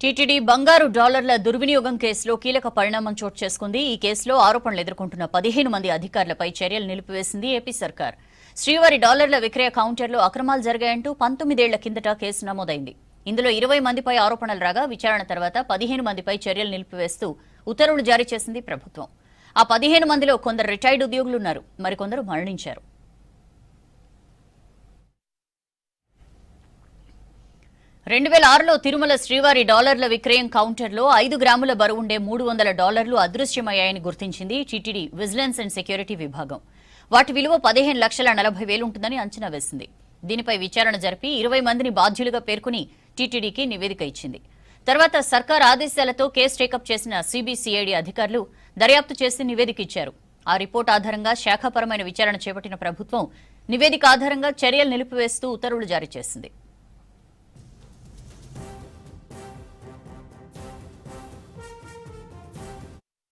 TTD బంగారు డాలర్ల దుర్వినియోగం కేసులో కీలక పరిణామం చోటు చేసుకుంది. ఈ కేసులో ఆరోపణలు ఎదుర్కొంటున్న 15 మంది అధికారులపై చర్యలు నిలిపివేసింది ఏపీ సర్కార్. శ్రీవారి డాలర్ల విక్రయ కౌంటర్లో అక్రమాలు జరిగాయంటూ 19 ఏళ్ల కిందట కేసు నమోదైంది. ఇందులో 20 మందిపై ఆరోపణలు రాగా విచారణ తర్వాత 15 మందిపై చర్యలు నిలిపివేస్తూ ఉత్తర్వులు జారీ చేసింది ప్రభుత్వం. ఆ 15 మందిలో కొందరు రిటైర్డ్ ఉద్యోగులున్నారు, మరికొందరు మరణించారు. 2006లో తిరుమల శ్రీవారి డాలర్ల విక్రయం కౌంటర్లో 5 గ్రాముల బరువుండే $300 అదృశ్యమయ్యాయని గుర్తించింది టీటీడీ విజిలెన్స్ అండ్ సెక్యూరిటీ విభాగం. వాటి విలువ 15,40,000 ఉంటుందని అంచనా వేసింది. దీనిపై విచారణ జరిపి 20 మందిని బాధ్యులుగా పేర్కొని టీటీడీకి నివేదిక ఇచ్చింది. తర్వాత సర్కార్ ఆదేశాలతో కేసు టేకప్ చేసిన సిబిసిఐడి అధికారులు దర్యాప్తు చేసి నివేదిక ఇచ్చారు. ఆ రిపోర్ట్ ఆధారంగా శాఖాపరమైన విచారణ చేపట్టిన ప్రభుత్వం నివేదిక ఆధారంగా చర్యలు నిలిపివేస్తూ ఉత్తర్వులు జారీ చేసింది.